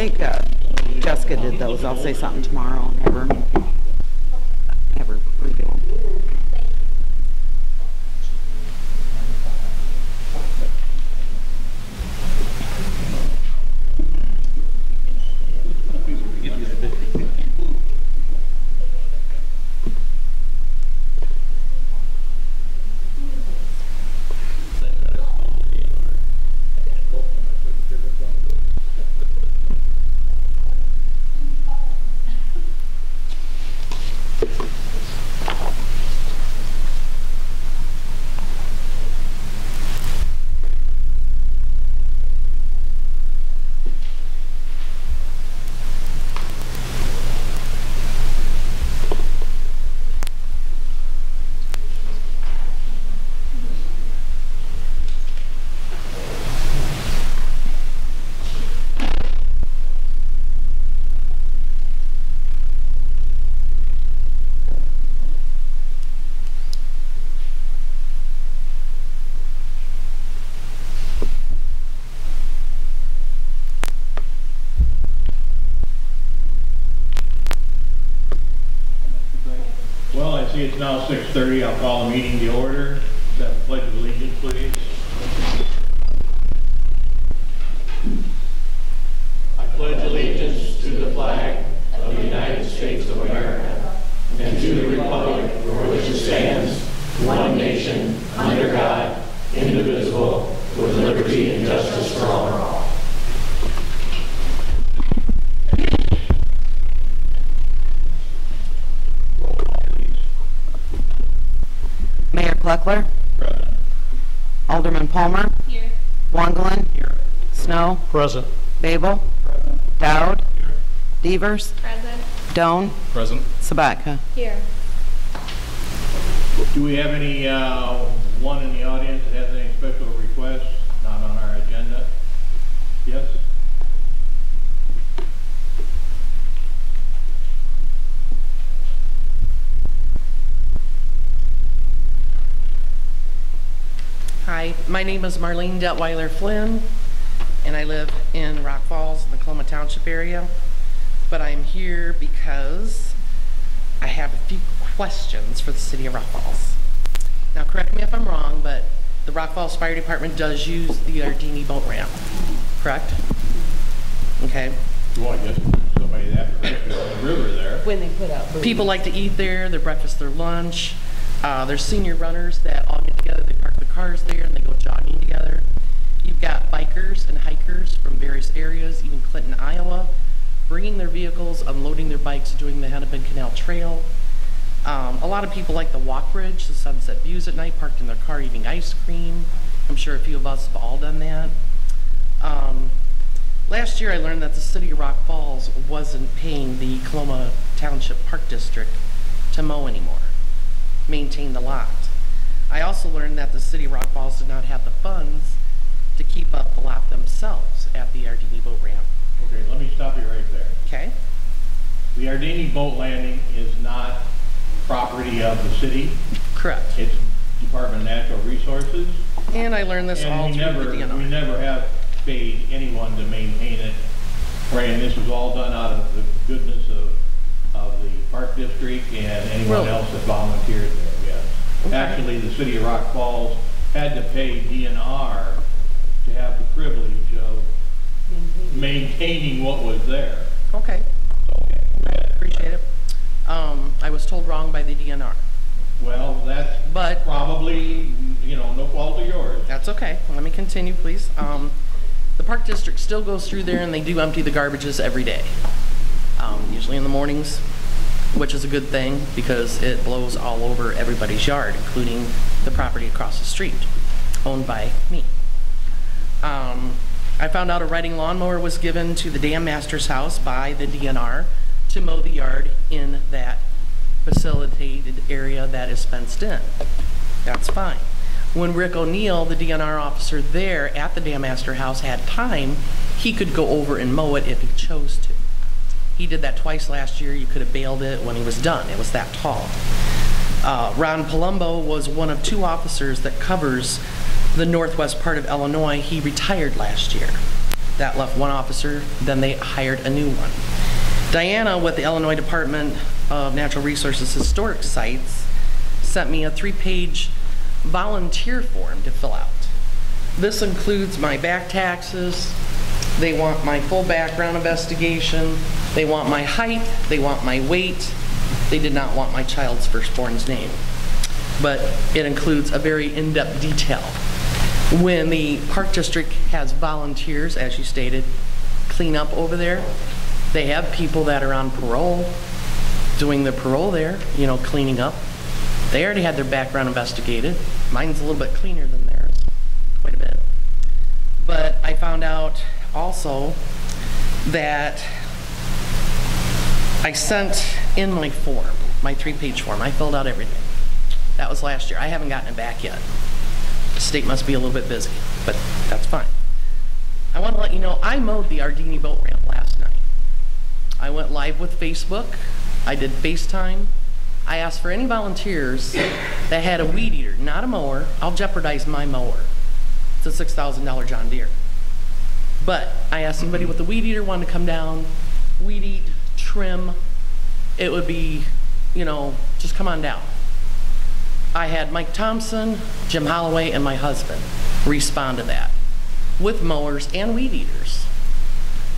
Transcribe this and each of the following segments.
think Jessica did those. I'll say something tomorrow and have her review them. It's now 6:30. I'll call the meeting to order. Have the Pledge of Allegiance, please. I pledge allegiance to the flag of the United States of America and to the republic for which it stands, one nation, under God, indivisible, with liberty and justice for all. Kleckler. Present. Alderman Palmer. Here. Wangelin. Here. Snow. Present. Babel. Present. Dowd. Here. Devers. Present. Doan. Present. Sabatka. Here. Do we have any one in the audience that has any special requests not on our agenda? Yes? Hi, my name is Marlene Detweiler Flynn, and I live in Rock Falls in the Coloma Township area. But I'm here because I have a few questions for the city of Rock Falls. Now, correct me if I'm wrong, but the Rock Falls Fire Department does use the Ardini boat ramp, correct? Okay. Well, I guess somebody that in the river there. When they put out people like to eat there, their breakfast, their lunch. There's senior runners that all get together, they park their cars there and they go jogging together. You've got bikers and hikers from various areas, even Clinton, Iowa, bringing their vehicles, unloading their bikes, doing the Hennepin Canal Trail. A lot of people like the walk bridge, the sunset views at night, parked in their car eating ice cream. I'm sure a few of us have all done that. Last year I learned that the city of Rock Falls wasn't paying the Coloma Township Park District to mow anymore, maintain the lot. I also learned that the city of Rock Falls did not have the funds to keep up the lot themselves at the Ardini boat ramp. Okay, let me stop you right there. Okay. The Ardini boat landing is not property of the city. Correct. It's Department of Natural Resources. And I learned this all through the DNR. We never have paid anyone to maintain it. Right, and this was all done out of the goodness of the Park District and anyone else that volunteered there, yes. Okay. Actually, the city of Rock Falls had to pay DNR to have the privilege of maintaining what was there. Okay. I appreciate it. I was told wrong by the DNR. Well, that's probably, no fault of yours. That's okay. Let me continue, please. The Park District still goes through there and they do empty the garbages every day. Usually in the mornings, which is a good thing because it blows all over everybody's yard, including the property across the street, owned by me. I found out a riding lawnmower was given to the dam master's house by the DNR to mow the yard in that facilitated area that is fenced in. That's fine. When Rick O'Neill, the DNR officer there at the dam master house, had time, he could go over and mow it if he chose to. He did that twice last year. You could have bailed it when he was done. It was that tall. Ron Palumbo was one of 2 officers that covers the northwest part of Illinois. He retired last year. That left one officer, then they hired a new one. Diana with the Illinois Department of Natural Resources Historic Sites sent me a 3-page volunteer form to fill out. This includes my back taxes, they want my full background investigation, they want my height, they want my weight, they did not want my child's firstborn's name. But it includes a very in-depth detail. When the Park District has volunteers, as you stated, clean up over there, they have people that are on parole, doing their parole there, you know, cleaning up. They already had their background investigated. Mine's a little bit cleaner than theirs, quite a bit. But I found out also that I sent in my form, my 3-page form. I filled out everything. That was last year. I haven't gotten it back yet. The state must be a little bit busy, but that's fine. I want to let you know, I mowed the Ardini boat ramp last night. I went live with Facebook. I did FaceTime. I asked for any volunteers that had a weed eater, not a mower. I'll jeopardize my mower. It's a $6,000 John Deere. But I asked anybody with a weed eater wanted to come down, weed eat, trim. It would be, you know, just come on down. I had Mike Thompson, Jim Holloway, and my husband respond to that with mowers and weed eaters.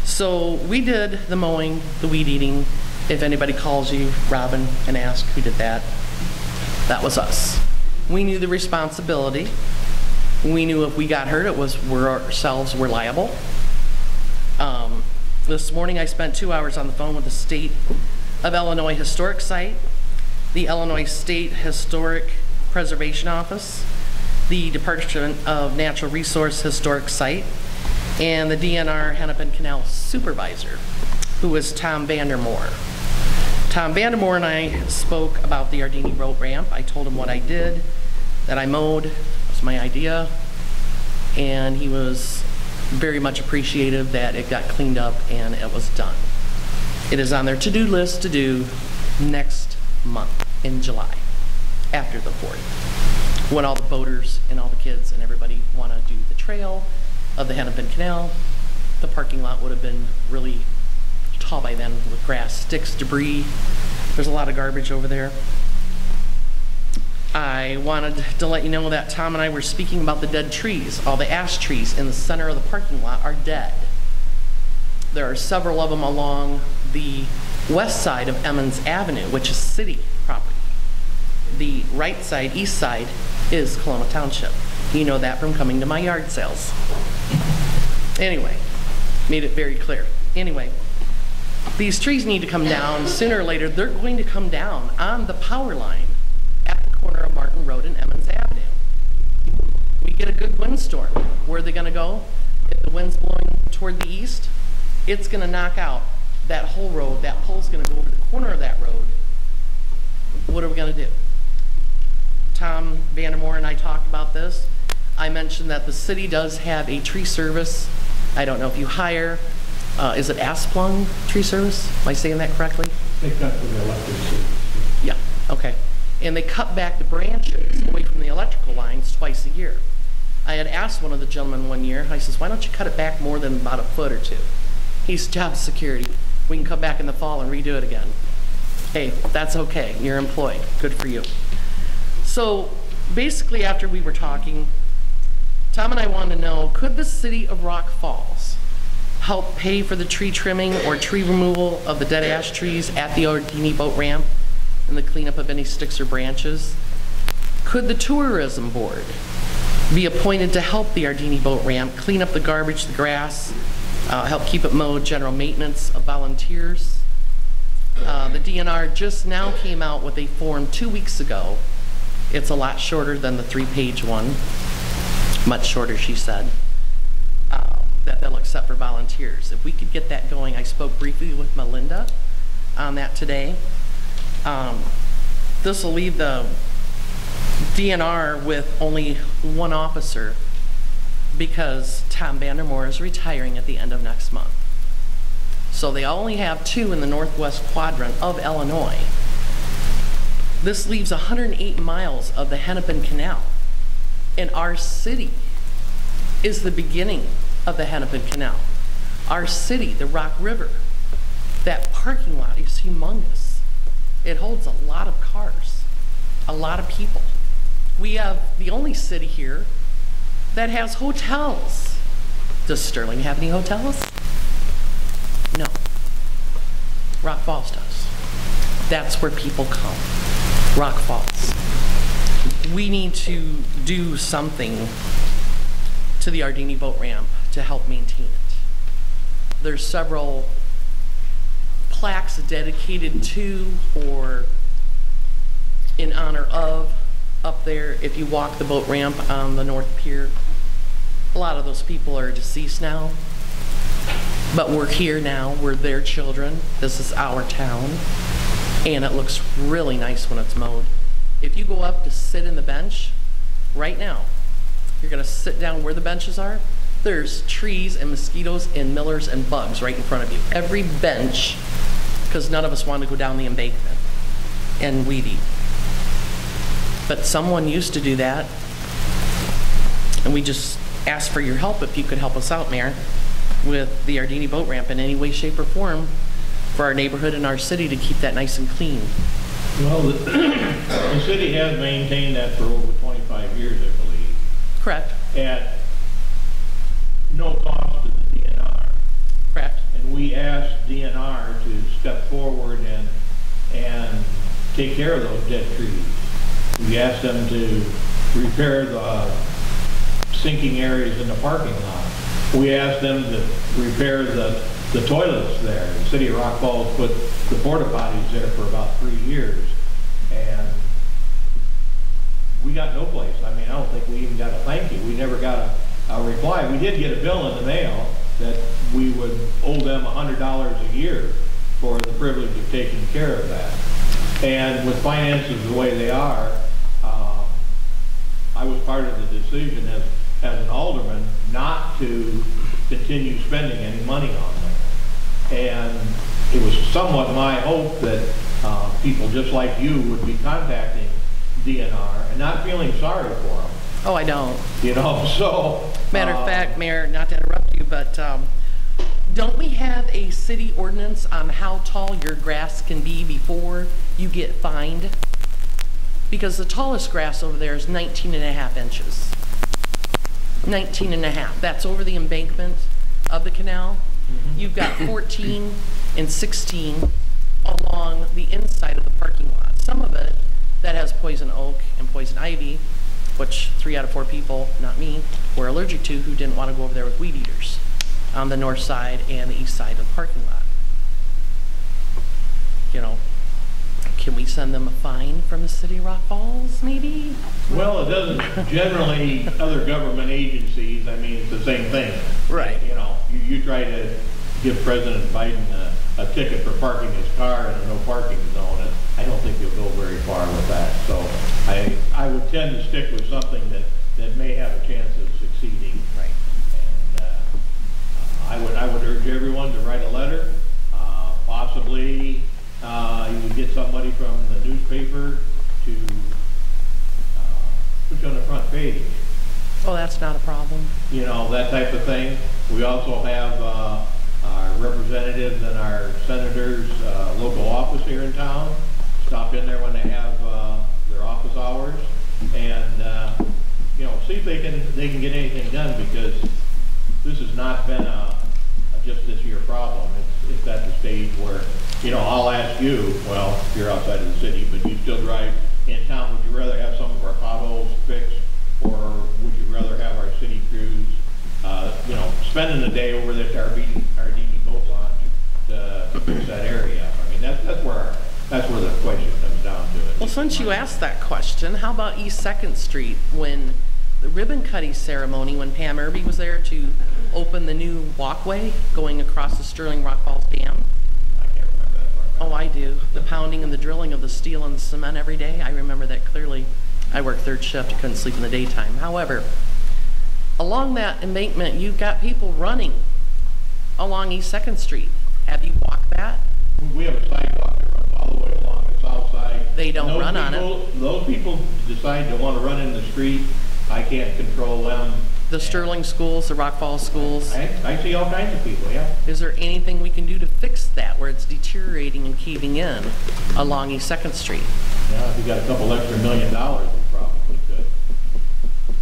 So we did the mowing, the weed eating. If anybody calls you, Robin, and asks who did that, that was us. We knew the responsibility. We knew if we got hurt, it was we ourselves were liable. This morning I spent 2 hours on the phone with the State of Illinois Historic Site, the Illinois State Historic Preservation Office, the Department of Natural Resource Historic Site, and the DNR Hennepin Canal Supervisor, who was Tom Vandermoor. Tom Vandermoor and I spoke about the Ardini boat ramp. I told him what I did, that I mowed, it was my idea, and he was very much appreciative that it got cleaned up and it was done. It is on their to-do list to do next month in July, after the 4th, when all the boaters and all the kids and everybody want to do the trail of the Hennepin Canal. The parking lot would have been really tall by then with grass, sticks, debris. There's a lot of garbage over there. I wanted to let you know that Tom and I were speaking about the dead trees. All the ash trees in the center of the parking lot are dead. There are several of them along the west side of Emmons Avenue, which is city property. The right side, east side, is Coloma Township. You know that from coming to my yard sales. Anyway, made it very clear. Anyway, these trees need to come down. Sooner or later, they're going to come down on the power line at the corner of Martin Road and Emmons Avenue. We get a good windstorm. Where are they going to go? If the wind's blowing toward the east, it's going to knock out that whole road. That pole's going to go over the corner of that road. What are we going to do? Tom Vandermoor and I talked about this. I mentioned that the city does have a tree service. I don't know if you hire, is it Asplund Tree Service? Am I saying that correctly? They cut from the electric service. Yeah, okay. And they cut back the branches away from the electrical lines twice a year. I had asked one of the gentlemen one year, I says, why don't you cut it back more than about a foot or two? He's job security. We can come back in the fall and redo it again. Hey, that's okay, you're employed, good for you. So basically after we were talking, Tom and I wanted to know, could the city of Rock Falls help pay for the tree trimming or tree removal of the dead ash trees at the Ardini boat ramp and the cleanup of any sticks or branches? Could the tourism board be appointed to help the Ardini boat ramp, clean up the garbage, the grass, help keep it mowed, general maintenance of volunteers? The DNR just now came out with a form 2 weeks ago. It's a lot shorter than the 3-page one, much shorter, she said, that they'll accept for volunteers. If we could get that going, I spoke briefly with Melinda on that today. This will leave the DNR with only one officer because Tom Vandermoor is retiring at the end of next month. So they only have 2 in the northwest quadrant of Illinois. This leaves 108 miles of the Hennepin Canal. And our city is the beginning of the Hennepin Canal. Our city, the Rock River, that parking lot is humongous. It holds a lot of cars, a lot of people. We have the only city here that has hotels. Does Sterling have any hotels? No. Rock Falls does. That's where people come. Rock Falls. We need to do something to the Ardini boat ramp to help maintain it. There's several plaques dedicated to or in honor of up there. If you walk the boat ramp on the North Pier, a lot of those people are deceased now, but we're here now, we're their children, this is our town, and it looks really nice when it's mowed. If you go up to sit in the bench, right now, you're gonna sit down where the benches are, there's trees and mosquitoes and millers and bugs right in front of you. Every bench, because none of us want to go down the embankment and weed eat. But someone used to do that, and we just asked for your help if you could help us out, Mayor, with the Ardini boat ramp in any way, shape, or form for our neighborhood and our city to keep that nice and clean. Well, the city has maintained that for over 25 years, I believe, Correct. at no cost to the DNR. Correct. And we asked DNR to step forward and take care of those dead trees. We asked them to repair the sinking areas in the parking lot. We asked them to repair the toilets there. The city of Rock Falls put the porta potties there for about 3 years, and we got no place. I mean, I don't think we even got a thank you. We never got a reply. We did get a bill in the mail that we would owe them $100 a year for the privilege of taking care of that. And with finances the way they are, I was part of the decision as an alderman not to continue spending any money on them. And it was somewhat my hope that people just like you would be contacting DNR and not feeling sorry for them. Oh, I don't. You know, so. Matter of fact, Mayor, not to interrupt you, but don't we have a city ordinance on how tall your grass can be before you get fined? Because the tallest grass over there is 19.5 inches. 19.5. That's over the embankment of the canal. You've got 14 and 16 along the inside of the parking lot. Some of it that has poison oak and poison ivy, which 3 out of 4 people, not me, were allergic to, who didn't want to go over there with weed eaters on the north side and the east side of the parking lot. You know, can we send them a fine from the city of Rock Falls, maybe? Well, it doesn't generally, other government agencies, I mean, it's the same thing. Right. You know, you try to give President Biden a ticket for parking his car in a no parking zone, and I don't think you'll go very far with that. So I would tend to stick with something that may have a chance of succeeding. Right. And I would urge everyone to write a letter. Possibly you would get somebody from the newspaper to put you on the front page. Oh, that's not a problem. You know, that type of thing. We also have our representatives and our senators' local office here in town. Stop in there when they have their office hours, and you know, see if they can get anything done, because this has not been a just this year problem. It's at the stage where, you know, I'll ask you, well, you're outside of the city, but you still drive in town, would you rather have some of our potholes fixed, or would you rather have our city crews, you know, spending the day over at our Ardini boat launch to fix that area up? I mean, that's where the question comes down to it. Well, since you asked that question, how about East 2nd Street, when the ribbon cutting ceremony, when Pam Irby was there to open the new walkway going across the Sterling Rock Falls Dam? I can't remember that part. Oh, I do. The pounding and the drilling of the steel and the cement every day. I remember that clearly. I worked 3rd shift. I couldn't sleep in the daytime. However, along that embankment, you've got people running along East 2nd Street. Have you walked that? We have a sidewalk that runs all the way along the south side. They don't run on it. Those people decide to want to run in the street. I can't control them. The Sterling schools, the Rock Falls schools. I see all kinds of people, yeah. Is there anything we can do to fix that where it's deteriorating and caving in along East 2nd Street? Yeah, if you got a couple extra $1 million, we probably could.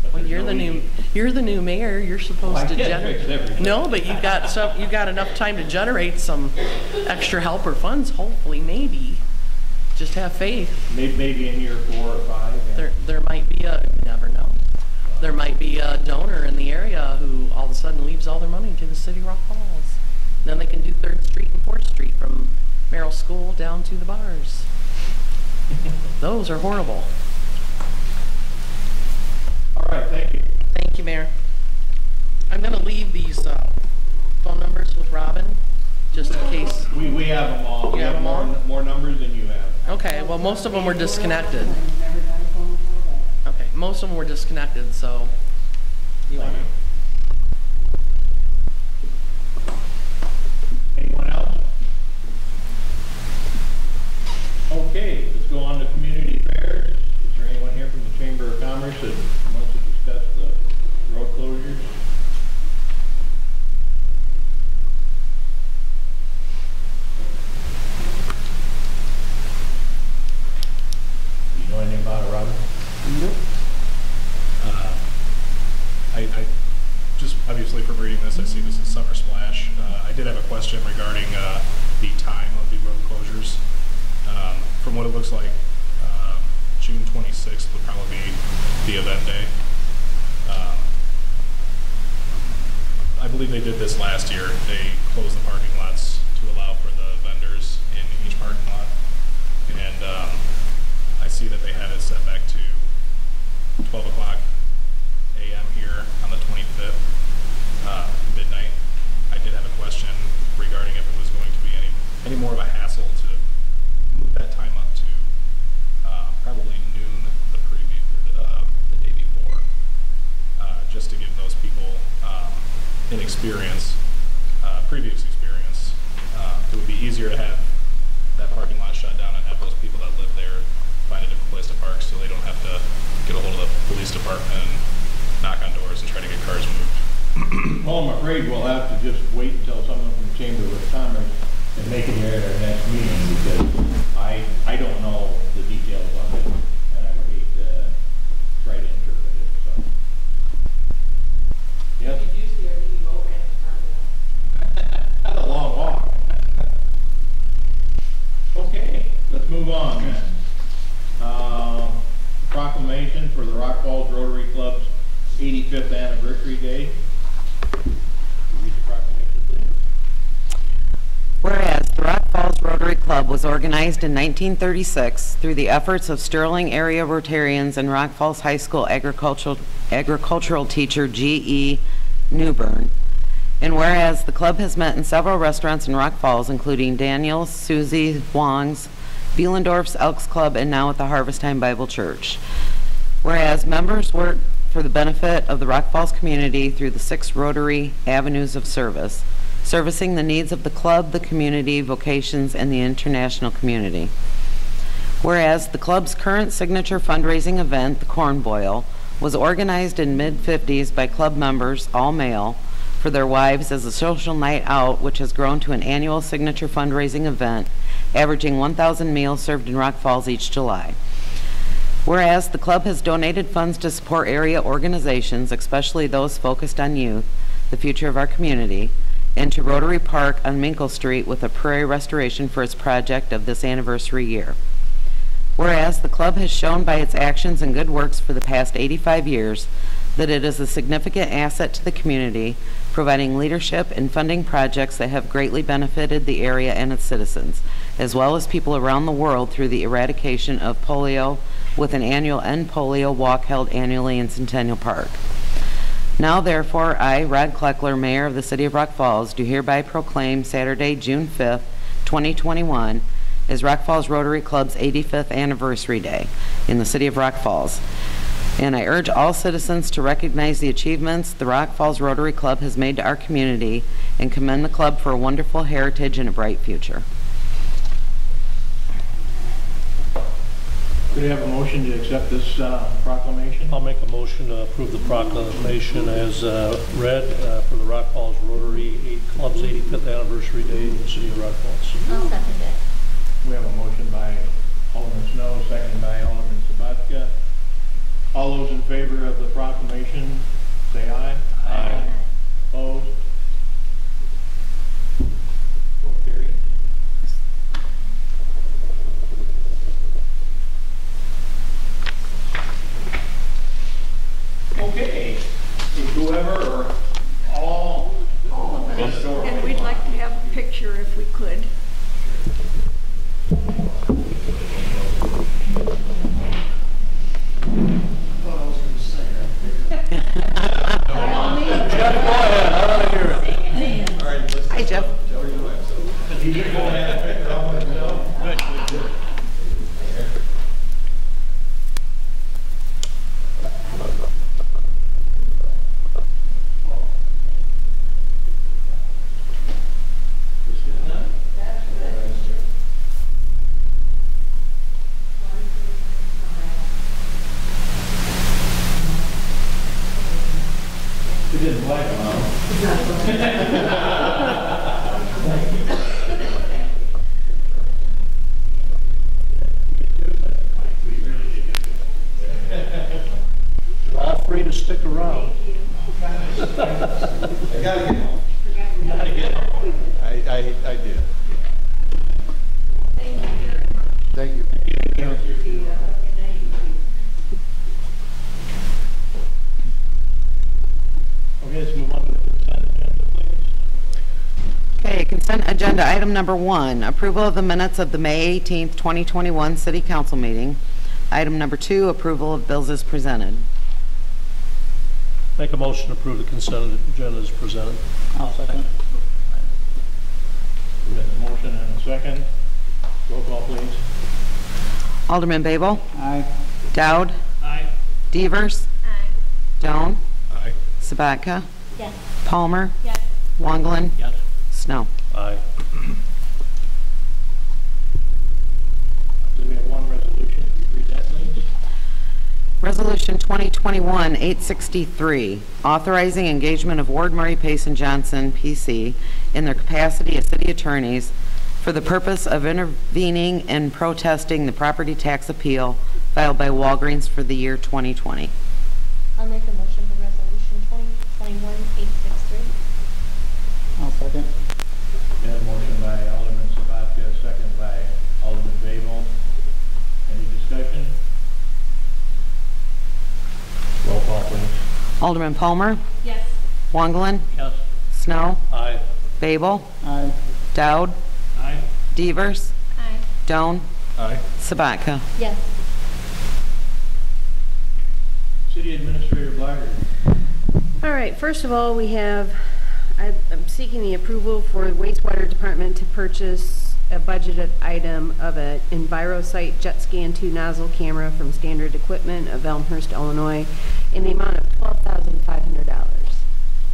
But Well, there's you're no the new mayor. You're supposed Well, I to can't generate. fix everything. No, but you got enough time to generate some extra help or funds. Hopefully, maybe. Just have faith. Maybe in year 4 or 5. Yeah. There might be you never know. There might be a donor in the area who all of a sudden leaves all their money to the city of Rock Falls. Then they can do 3rd Street and 4th Street from Merrill School down to the bars. Those are horrible. All right, thank you. Thank you, Mayor. I'm going to leave these phone numbers with Robin, just in case. We have them all. You We have them all? more numbers than you have. Okay, well, most of them were disconnected. Okay, most of them were disconnected, so. You want Anyone else? Okay, let's go on to community affairs. Is there anyone here from the Chamber of Commerce that wants to discuss the road closures? You know anything about it, Robin? I just, obviously from reading this, I see this is Summer Splash. I did have a question regarding the time of the road closures. From what it looks like, June 26th would probably be the event day. I believe they did this last year. They closed the parking lots to allow for the vendors in each parking lot. And I see that they had it set back to 12 o'clock a.m. here on the 25th, midnight. I did have a question regarding if it was going to be any more of a hassle to move that time up to probably noon the day before, just to give those people an experience, previous experience. It would be easier to have that parking lot shut down and have those people that live there find a different place to park so they don't have to get a hold of the police department and knock on doors and try to get cars moved. Well, I'm afraid we'll have to just wait until someone from the Chamber of Commerce can make it here at our next meeting, because I don't know the details on it, and I would hate to try to interpret it, so. Yes? That's a long walk. Okay, let's move on then. Proclamation for the Rock Falls Rotary Club's 85th anniversary day. Read the proclamation, please. Whereas the Rock Falls Rotary Club was organized in 1936 through the efforts of Sterling area Rotarians and Rock Falls High School agricultural teacher G.E. Newbern. And whereas the club has met in several restaurants in Rock Falls, including Daniel's, Susie, Wong's, Bielendorf's Elks Club, and now at the Harvest Time Bible Church. Whereas members work for the benefit of the Rock Falls community through the 6 Rotary avenues of service, servicing the needs of the club, the community, vocations, and the international community. Whereas the club's current signature fundraising event, the Corn Boil, was organized in mid-50s by club members, all male, for their wives as a social night out, which has grown to an annual signature fundraising event, averaging 1,000 meals served in Rock Falls each July. Whereas the club has donated funds to support area organizations, especially those focused on youth, the future of our community, and to Rotary Park on Minkle Street with a prairie restoration for its project of this anniversary year. Whereas the club has shown by its actions and good works for the past 85 years that it is a significant asset to the community, providing leadership and funding projects that have greatly benefited the area and its citizens, as well as people around the world through the eradication of polio with an annual End Polio Walk held annually in Centennial Park. Now, therefore, I, Rod Kleckler, Mayor of the City of Rock Falls, do hereby proclaim Saturday, June 5th, 2021, as Rock Falls Rotary Club's 85th Anniversary Day in the City of Rock Falls. And I urge all citizens to recognize the achievements the Rock Falls Rotary Club has made to our community and commend the club for a wonderful heritage and a bright future. Could I have a motion to accept this proclamation? I'll make a motion to approve the proclamation as read for the Rock Falls Rotary Club's 85th anniversary day in the city of Rock Falls. I'll second it. We have a motion by Alderman Snow, seconded by Alderman Sabatka. All those in favor of the proclamation, say aye. Aye. Opposed? So carried. Okay, is whoever or all All of been us. stored? And we'd like to have a picture if we could. Hi, Jeff. You didn't like them, huh? You're all free to stick around. I gotta get home. I did. Thank you. Okay, let's move on to the consent agenda, please. Okay, consent agenda item number 1, approval of the minutes of the May 18th, 2021 City Council meeting. Item number 2, approval of bills as presented. Make a motion to approve the consent agenda as presented. I'll second. We have a motion and a second. Roll call, please. Alderman Babel, Aye. Dowd, Aye. Devers, Aye. Doan, Aye. Sabatka, Yes. Palmer, Yes. Wonglin, Yes. Snow. Aye. Do we have one resolution? Could you read that, please? Resolution 2021-863, authorizing engagement of Ward Murray, Pace, and Johnson, P.C., in their capacity as city attorneys for the purpose of intervening and protesting the property tax appeal filed by Walgreens for the year 2020. I'll make a motion for resolution 2021-863. I'll second. We have a motion by Alderman Sabatka, second by Alderman Babel. Any discussion? Roll call, please. Alderman Palmer, Yes. Wonglin, Yes. Snow, Aye. Babel, Aye. Dowd, Aye. Devers, Aye. Doan, Aye. Sabatka. Yes. City Administrator Blackard. All right, first of all, we have, I'm seeking the approval for the wastewater department to purchase a budgeted item of an EnviroSight JetScan 2 nozzle camera from Standard Equipment of Elmhurst, Illinois, in the amount of $12,500.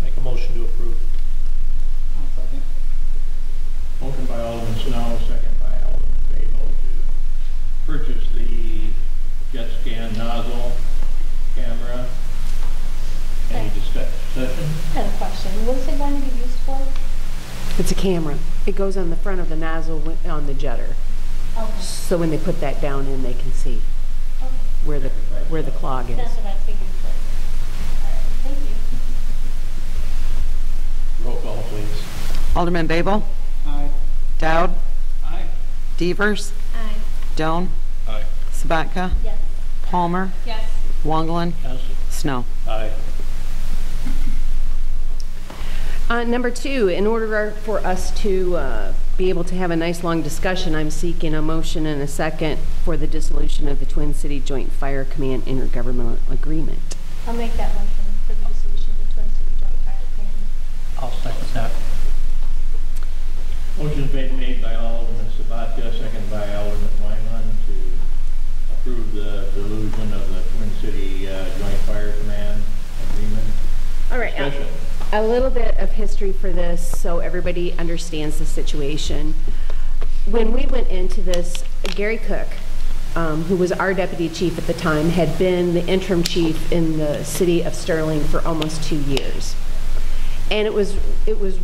Make a motion to approve. I'll second. Motion by Alderman Snow, second by Alderman Babel to purchase the jet scan nozzle camera. Any discussion? I have a question. What is it going to be used for? It's a camera. It goes on the front of the nozzle on the jetter. Okay. So when they put that down in, they can see Okay. where the clog is. That's what I figured. But, all right. Thank you. Roll call, please. Alderman Babel, Aye. Dowd, Aye. Devers, Aye. Doan, Aye. Sabatka, Yes. Palmer, Yes. Wonglin, Yes. Snow. Aye. Number 2, in order for us to be able to have a nice long discussion, I'm seeking a motion and a second for the dissolution of the Twin City Joint Fire Command intergovernmental agreement. I'll make that motion for the dissolution of the Twin City Joint Fire Command. I'll second that. Motion's been made by Alderman Sabatka, second by Alderman Weinland to approve the dissolution of the Twin City Joint Fire Command agreement. All right. Discussion. A little bit of history for this so everybody understands the situation. When we went into this, Gary Cook who was our deputy chief at the time, had been the interim chief in the city of Sterling for almost 2 years. And it was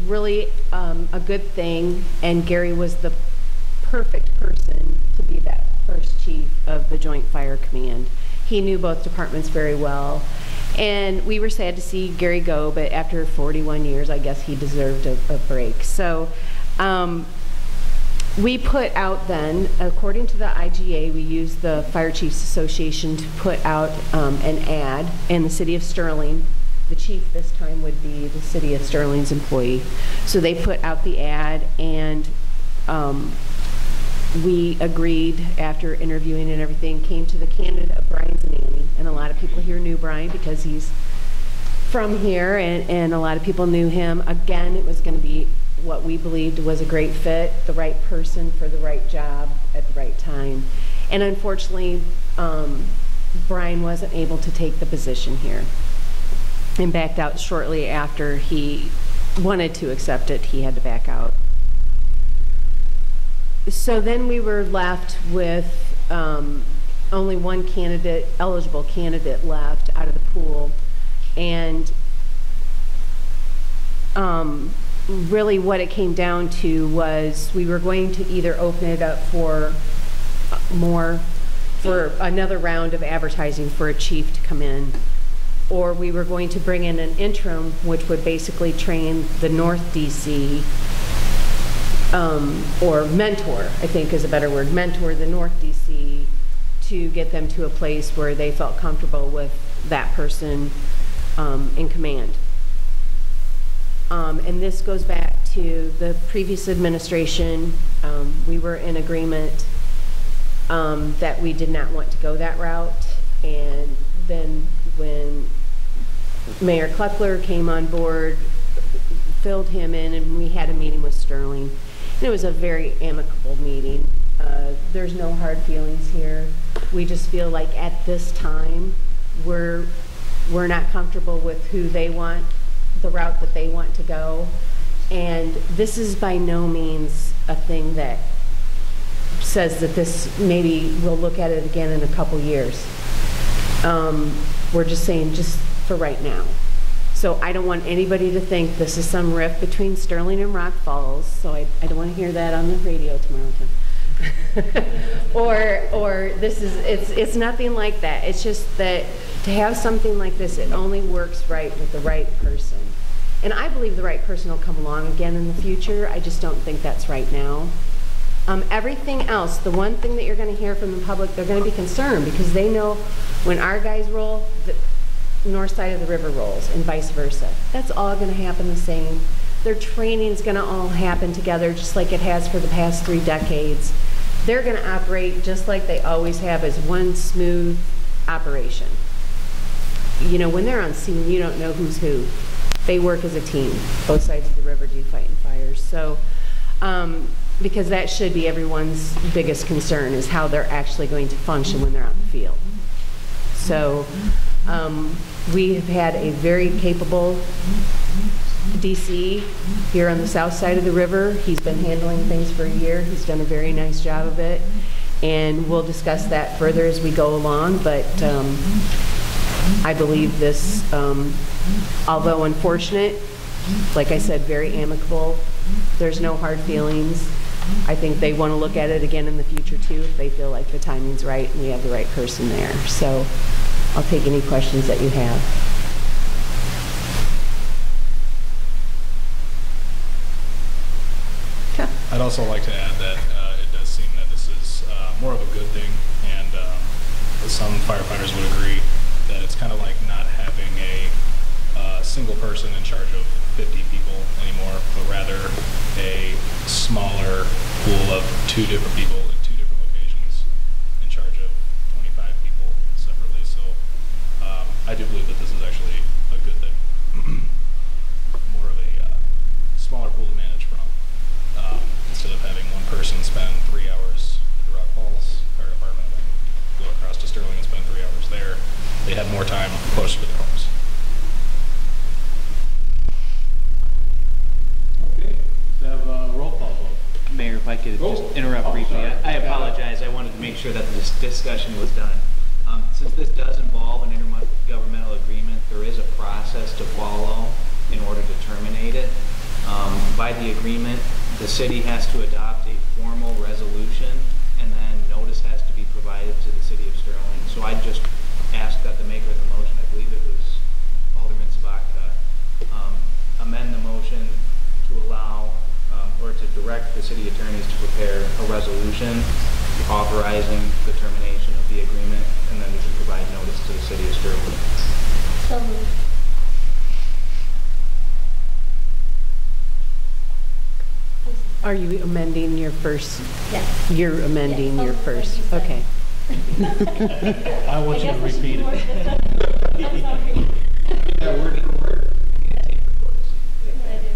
really a good thing, and Gary was the perfect person to be that first chief of the Joint Fire Command. He knew both departments very well, and we were sad to see Gary go, but after 41 years, I guess he deserved a break. So we put out then, according to the IGA, we used the Fire Chiefs Association to put out an ad in the city of Sterling. The chief this time would be the city of Sterling's employee. So they put out the ad, and we agreed after interviewing and everything, came to the candidate of Brian Zanani. And a lot of people here knew Brian because he's from here, and a lot of people knew him. Again, it was going to be what we believed was a great fit, the right person for the right job at the right time. And unfortunately, Brian wasn't able to take the position here and backed out shortly after he wanted to accept it. He had to back out. So then we were left with only one candidate, eligible candidate left out of the pool. And really what it came down to was we were going to either open it up for another round of advertising for a chief to come in, or we were going to bring in an interim, which would basically train the North DC, or mentor, I think is a better word, mentor the North DC to get them to a place where they felt comfortable with that person in command. And this goes back to the previous administration. We were in agreement that we did not want to go that route. And then when Mayor Kleckler came on board, filled him in, and we had a meeting with Sterling. And it was a very amicable meeting. There's no hard feelings here. We just feel like at this time, we're not comfortable with who they want, the route that they want to go. And this is by no means a thing that says that this, maybe we'll look at it again in a couple years. We're just saying just for right now. So I don't want anybody to think this is some rift between Sterling and Rock Falls, so I don't want to hear that on the radio tomorrow, Tim. or this is, it's nothing like that. It's just that to have something like this, it only works right with the right person. And I believe the right person will come along again in the future. I just don't think that's right now. Everything else, the one thing that you're going to hear from the public, they're going to be concerned because they know when our guys roll, the north side of the river rolls and vice versa. That's all going to happen the same. Their training is going to all happen together just like it has for the past 3 decades. They're going to operate just like they always have as one smooth operation. You know, when they're on scene, you don't know who's who. They work as a team. Both sides of the river do fighting fires. So, because that should be everyone's biggest concern is how they're actually going to function when they're out in the field. So, we have had a very capable DC here on the south side of the river. He's been handling things for a year. He's done a very nice job of it. And we'll discuss that further as we go along. But I believe this, although unfortunate, like I said, very amicable. There's no hard feelings. I think they want to look at it again in the future too if they feel like the timing's right and we have the right person there. So I'll take any questions that you have. I'd also like to add that it does seem that this is more of a good thing, and some firefighters would agree that it's kind of like not having a single person in charge of 50 people anymore, but rather a smaller pool of 2 different people in 2 different locations in charge of 25 people separately. So I do believe that this is actually a good thing. More of a smaller pool to manage from. Instead of having one person spend 3 hours at the Rock Falls Fire Department and then go across to Sterling and spend 3 hours there, they had more time closer to their homes. Okay, let's have a roll call vote. Mayor, if I could just interrupt briefly. I apologize. I wanted to make sure that this discussion was done. Since this does involve an intergovernmental agreement, there is a process to follow in order to terminate it. By the agreement, the city has to adopt a formal resolution, and then notice has to be provided to the city of Sterling. So I just asked that the maker of the motion, I believe it was Alderman Sabaka, amend the motion to allow or to direct the city attorneys to prepare a resolution authorizing the termination of the agreement, and then we can provide notice to the city of Sterling. So moved. Are you amending your first? Yes. You're amending Yes. your Oh, first, like you said. okay. I want you to repeat it. I'm sorry. That word for word. You can take the court seat. I do.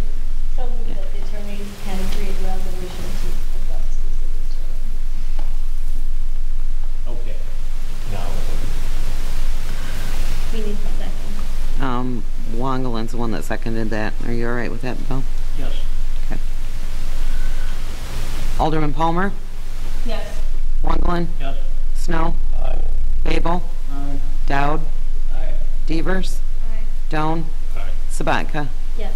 So moved that the attorneys can create a resolution to address the city of Sterling. Okay. Now, We need a second. Wangelin's the one that seconded that. Are you all right with that, Bill? Yes. Okay. Alderman Palmer? Yes. Wangelin? Yes. Snow? Aye. Babel? Aye. Dowd? Aye. Devers? Aye. Doan? Aye. Sabatka? Yes.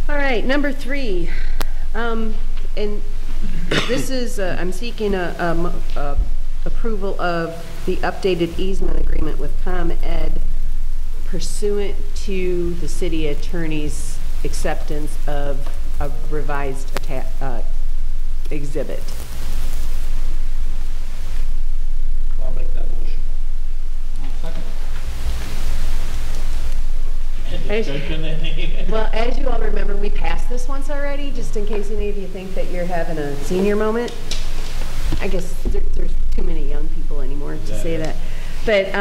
All right, number 3. And this is, I'm seeking approval of the updated easement agreement with ComEd pursuant to the city attorney's acceptance of a revised exhibit. I'll make that motion. I'll second. discussion any? Well, as you all remember, we passed this once already, just in case any of you think that you're having a senior moment. I guess there's too many young people anymore to say that. But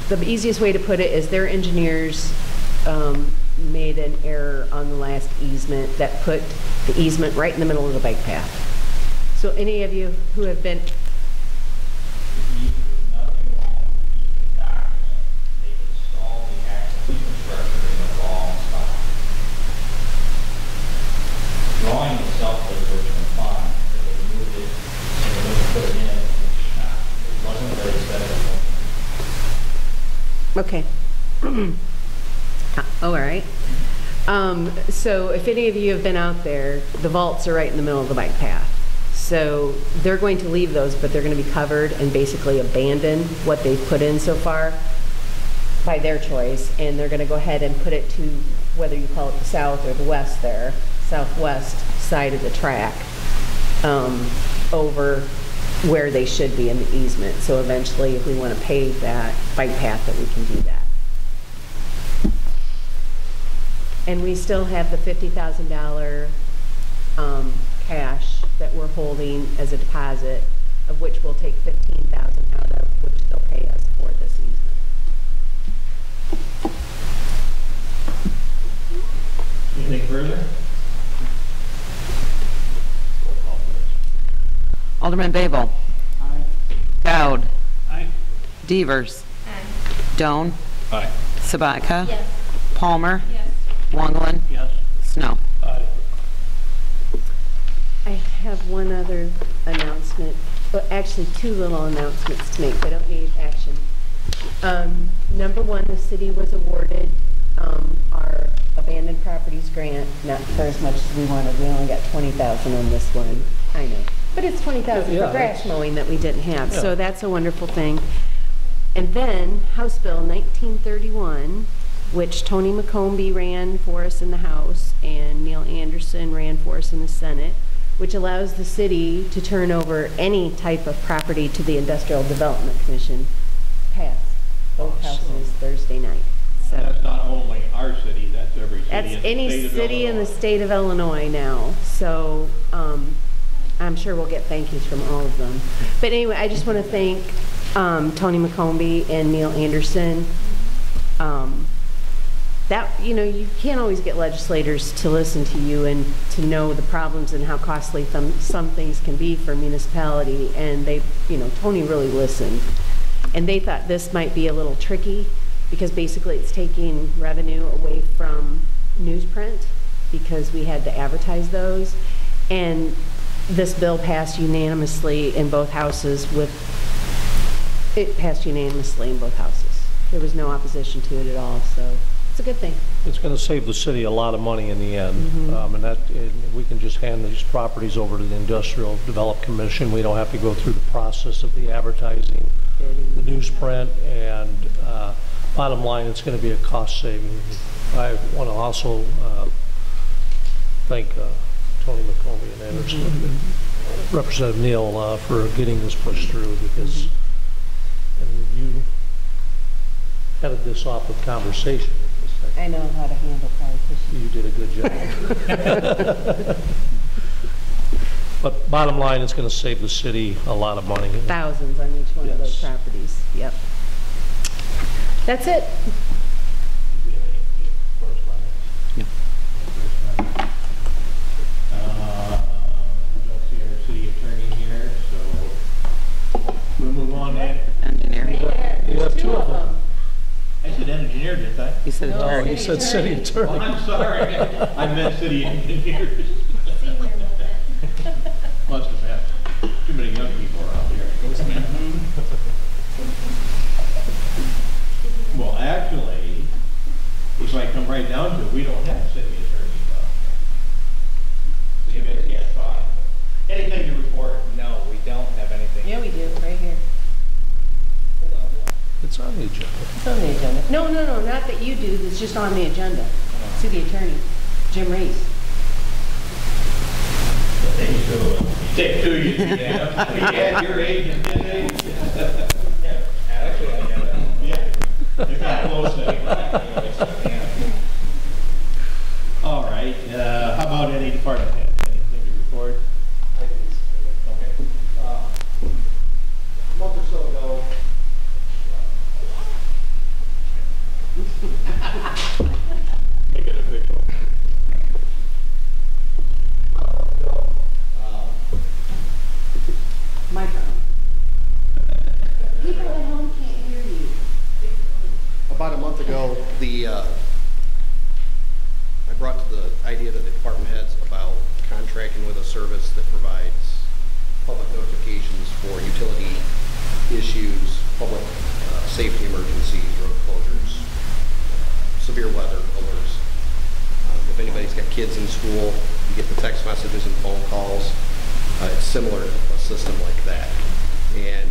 the easiest way to put it is their engineers made an error on the last easement that put the easement right in the middle of the bike path. So any of you who have been, Nothing wrong with the document. They installed the actual infrastructure in the wrong spot. Drawing itself was originally fine, but they moved it, and they went to put it in, it wasn't where they said it was. okay. Oh, all right. So if any of you have been out there, the vaults are right in the middle of the bike path. So they're going to leave those, but they're going to be covered and basically abandon what they've put in so far by their choice. And they're going to go ahead and put it to, whether you call it the south or the west there, southwest side of the track, over where they should be in the easement. So eventually, if we want to pave that bike path, that we can do that. And we still have the $50,000 cash that we're holding as a deposit, of which we'll take $15,000 out of, which they'll pay us for this easement. Anything further? Alderman Babel? Aye. Dowd? Aye. Devers? Aye. Doan? Aye. Sabatka? Yes. Palmer? Yes. Wangelin? Yes. Snow? Aye. I have one other announcement, well, actually 2 little announcements to make. They don't need action. Number 1, the city was awarded our abandoned properties grant, not for as much as we wanted. We only got $20,000 on this one. I know. But it's $20,000 Yeah, for grass that's- mowing that we didn't have. Yeah. So that's a wonderful thing. And then House Bill 1931, which Tony McCombie ran for us in the House and Neil Anderson ran for us in the Senate, which allows the city to turn over any type of property to the Industrial Development Commission, passed both houses Thursday night. So That's not only our city, that's every city that's in the state any of city in the Illinois. state of Illinois now. So I'm sure we'll get thank yous from all of them. But anyway, I just want to thank Tony McCombie and Neil Anderson. You can't always get legislators to listen to you and to know the problems and how costly some things can be for a municipality. And Tony really listened. And they thought this might be a little tricky because basically it's taking revenue away from newsprint because we had to advertise those. And this bill passed unanimously in both houses it passed unanimously in both houses. There was no opposition to it at all, so it's a good thing. It's going to save the city a lot of money in the end, and we can just hand these properties over to the Industrial Development Commission. We don't have to go through the process of the advertising, the newsprint, and bottom line, it's going to be a cost saving. I want to also thank Tony McCombie and Anderson, Representative Neal, for getting this pushed through, because and you headed this off with conversation. I know how to handle politicians. You did a good job. But bottom line, it's going to save the city a lot of money. Thousands on each one of those properties. Yep. That's it. I don't see our city attorney here, so we'll move on then. Engineer. You have two of them. I said engineer, didn't I? You said No, attorney. you said city Oh, attorney. I'm sorry. I meant city engineers. Senior moment. Must have been. Too many young people around here. Well, actually, if I come right down to it, we don't have city attorneys out here. You guys can't talk. Anything to report? No, we don't have anything. Yeah, we do, right here. It's on the agenda. It's on the agenda. No, not that you do, it's just on the agenda. City Attorney, Jim Reese. Take two, you yeah. We had your age and his age. Actually, I got it. Yeah. You got close anyway. All right, how about any department head? Anything to report? Okay. A month or so ago, Make it official. Microphone. People at home can't hear you. about a month ago, I brought to the idea to the department heads about contracting with a service that provides public notifications for utility issues, public safety emergencies, road closures, severe weather alerts. If anybody's got kids in school, you get the text messages and phone calls. It's similar to a system like that. And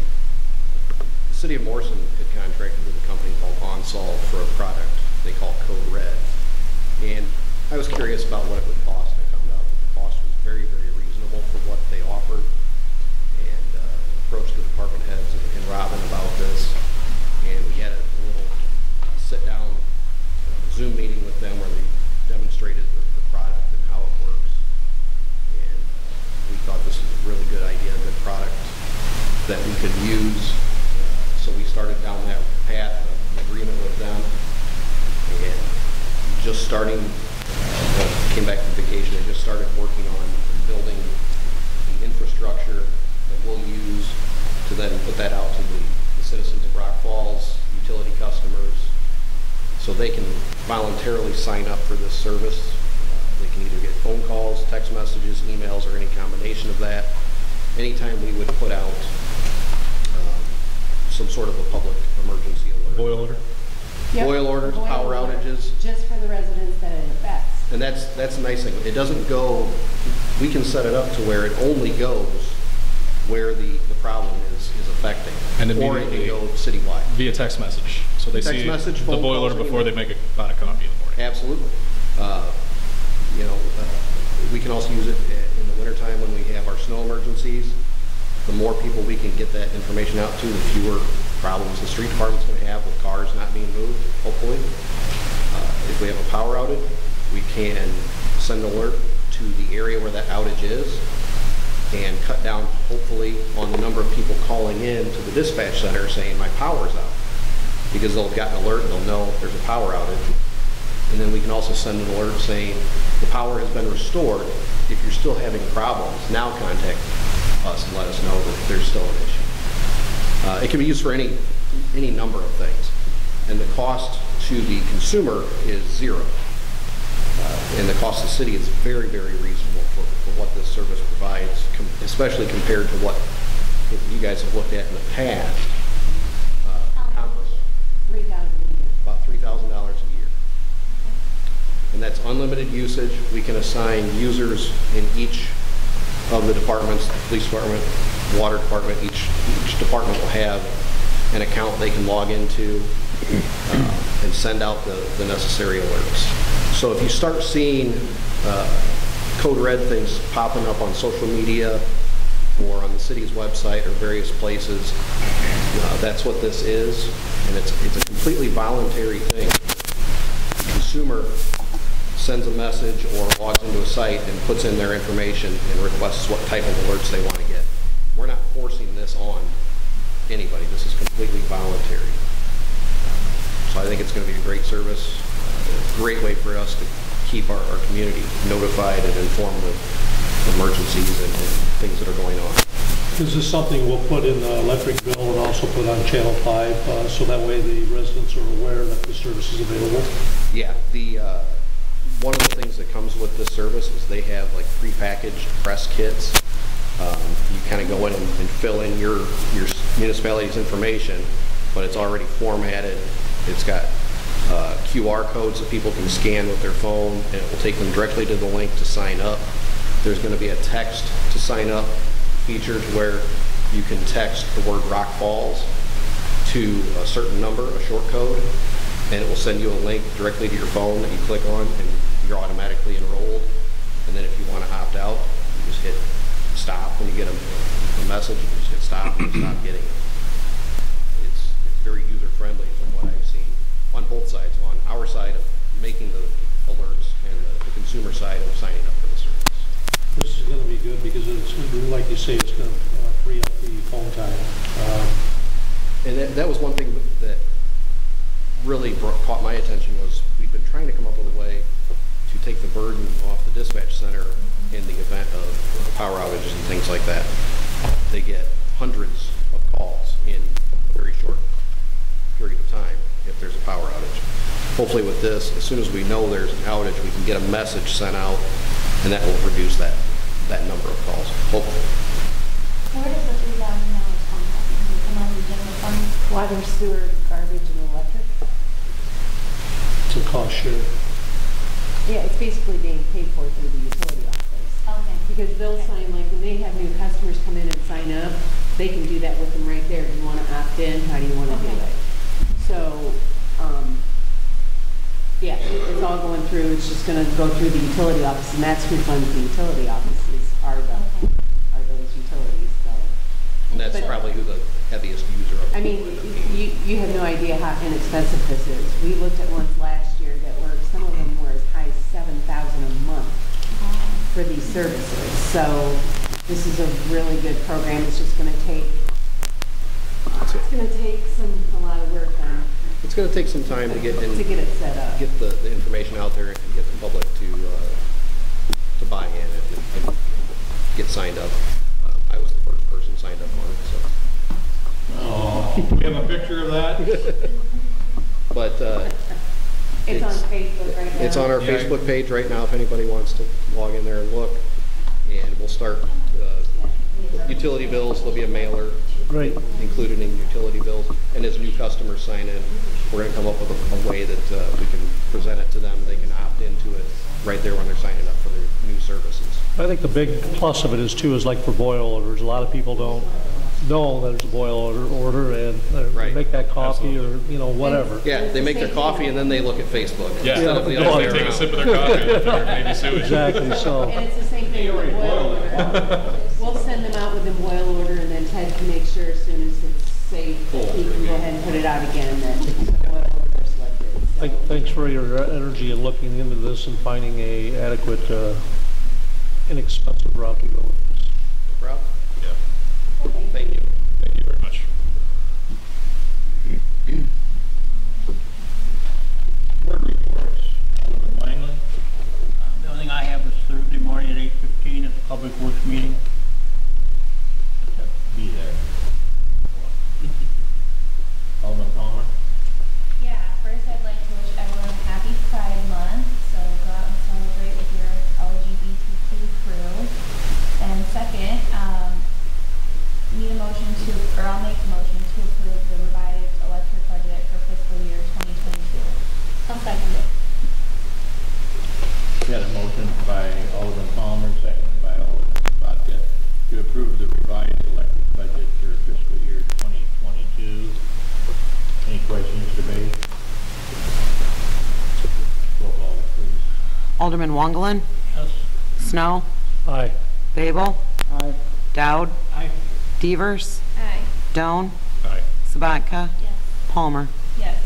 the city of Morrison had contracted with a company called OnSolve for a product they call Code Red. And I was curious about what it would cost. I found out that the cost was very, very reasonable for what they offered, and approached the department heads and Robin about this. And we had a little sit-down Zoom meeting with them where they demonstrated the product and how it works. And we thought this was a really good idea, a good product that we could use. So we started down that path of an agreement with them. And just starting, came back from vacation, and just started working on building the infrastructure that we'll use to then put that out to the citizens of Rock Falls, utility customers, so they can voluntarily sign up for this service. They can either get phone calls, text messages, emails, or any combination of that. Anytime we would put out some sort of a public emergency alert. Boil order? Yep. Boil orders, Boil power order, outages. just for the residents that it affects. And that's a nice thing. It doesn't go, we can set it up to where it only goes where the problem is affecting. And or it can immediately go citywide. Via text message. So they Text see message, the phone boil calls, order before email. they make a pot of coffee in the morning. Absolutely. We can also use it in the wintertime when we have our snow emergencies. The more people we can get that information out to, the fewer problems the street department's going to have with cars not being moved, hopefully. If we have a power outage, we can send an alert to the area where that outage is and cut down, hopefully, on the number of people calling in to the dispatch center saying, my power's out. Because they'll have gotten an alert and they'll know if there's a power outage. And then we can also send an alert saying, the power has been restored. If you're still having problems, now contact us and let us know that there's still an issue. It can be used for any number of things. And the cost to the consumer is zero. And the cost to the city is very, very reasonable for what this service provides, especially compared to what you guys have looked at in the past. $3,000 a year. About $3,000 a year. And that's unlimited usage. We can assign users in each of the departments, the police department, water department. Each department will have an account they can log into and send out the necessary alerts. So if you start seeing code red things popping up on social media or on the city's website or various places, that's what this is, and it's a completely voluntary thing. The consumer sends a message or logs into a site and puts in their information and requests what type of alerts they want to get. We're not forcing this on anybody. This is completely voluntary. So I think it's going to be a great service, a great way for us to keep our community notified and informed of emergencies and things that are going on. Is this something we'll put in the electric bill and also put on Channel 5, so that way the residents are aware that the service is available? Yeah, one of the things that comes with this service is they have like prepackaged press kits. You kind of go in and fill in your municipality's information, but it's already formatted. It's got QR codes that people can scan with their phone, and it will take them directly to the link to sign up. There's going to be a text to sign up feature to where you can text the word Rock Falls to a certain number, a short code, and it will send you a link directly to your phone that you click on, and you're automatically enrolled. And then if you want to opt out, you just hit stop when you get a message. You just hit stop and stop getting it. It's very user friendly from what I've seen on both sides, on our side of making the alerts and the consumer side of signing up for the service. This is going to be good because it's, like you say, it's going to free up the phone time. And that was one thing that really caught my attention was we've been trying to come up with a way to take the burden off the dispatch center in the event of power outages and things like that. They get hundreds of calls in a very short period of time if there's a power outage. Hopefully with this, as soon as we know there's an outage, we can get a message sent out, and that will reduce that number of calls, hopefully. Where does the $3,000 come from? Does it come out of the general fund? Water, sewer, garbage, and electric? It's a cost share. Yeah, it's basically being paid for through the utility office. Okay. Because they'll sign, like, when they have new customers come in and sign up, they can do that with them right there. Do you want to opt in? How do you want to do it? So, yeah, it's all going through. It's just going to go through the utility office, and that's who funds the utility offices are those utilities. So, And that's but, probably who the heaviest user of. I mean, you have no idea how inexpensive this is. We looked at ones last year that were, some of them were as high as $7,000 a month for these services. So this is a really good program. It's just going to take a lot of work on. It's going to take some time to get it set up. Get the information out there and get the public to buy in and get signed up. I was the first person signed up on it, so. Oh, we have a picture of that? But it's on Facebook right now. It's on our Facebook page right now if anybody wants to log in there and look. And we'll start utility bills. There'll be a mailer included in utility bills. And as new customers sign in, we're going to come up with a way that we can present it to them. They can opt into it right there when they're signing up for their new services. I think the big plus of it is too is like for boil orders. A lot of people don't know that there's a boil order and they make that coffee or whatever. Yeah, they make their coffee and then they look at Facebook. Yeah, instead of the other way they take a around. sip of their coffee and they're maybe sewage. Exactly. So. And it's the same thing with the boil order. We'll send them out with the boil order, and then Ted can make sure as soon as it's safe, he can go ahead and put it out again that the boil order is selected. So. Thanks for your energy in looking into this and finding a adequate, inexpensive route to go with this. No problem. Yeah. Thank you. Thank you very much. Board reports. Alderman Langley. The only thing I have is Thursday morning at 8:15 at the Public Works meeting. Just have to be there. Alderman Palmer. Yeah, for debate? Roll call, please. Alderman Wangelin, Yes. Snow, Aye. Babel, Aye. Dowd, Aye. Devers, Aye. Doan, Aye. Sabatka, Yes. Palmer. Yes.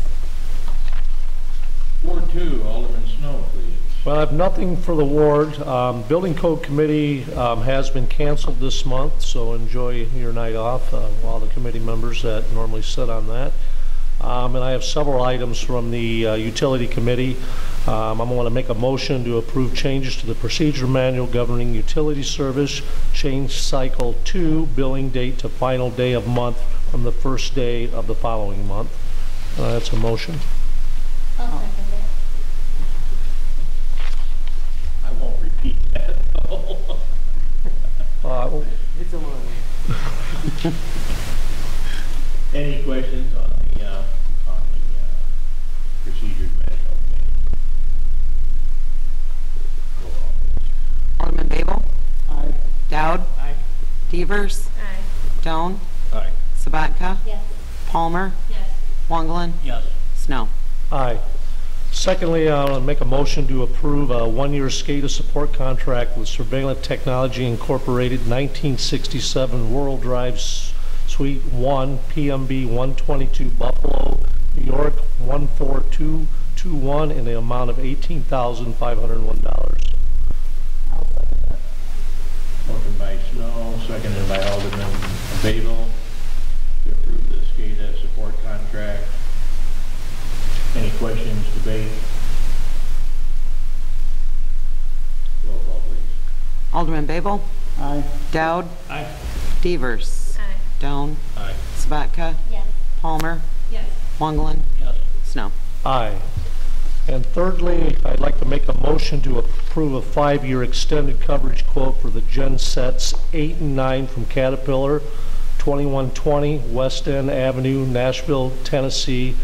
Ward 2, Alderman Snow, please. Well, I have nothing for the ward. Building Code Committee has been canceled this month, so enjoy your night off, all the committee members that normally sit on that. And I have several items from the Utility Committee. I'm going to make a motion to approve changes to the procedure manual governing utility service, change cycle 2, billing date to final day of month from the first day of the following month. That's a motion. I'll second it. I won't repeat that, though. It's a long. Any questions on the procedures manual? Roll call. Alderman Babel, Aye. Dowd, Aye. Devers, Aye. Doan, Aye. Sabatka, Yes. Palmer, Yes. Wangelin, Yes. Snow. Aye. Secondly, I'll make a motion to approve a one-year SCADA support contract with Surveillance Technology Incorporated, 1967 Rural Drive, Suite 1, PMB 122, Buffalo, New York 14221, in the amount of $18,501. Motion by Snow, seconded by Alderman Babel to approve the SCADA support contract. Any questions, debate? Roll call, please. Alderman Babel, Aye. Dowd, Aye. Devers, Aye. Doan, Aye. Sabatka, Yes. Palmer, Yes. Wangelin, Yes. Snow. Aye. And thirdly, I'd like to make a motion to approve a 5-year extended coverage quote for the gen sets 8 and 9 from Caterpillar, 2120 West End Avenue, Nashville, Tennessee,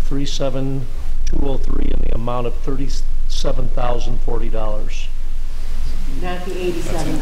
37203, in the amount of $37,040. Not the 87.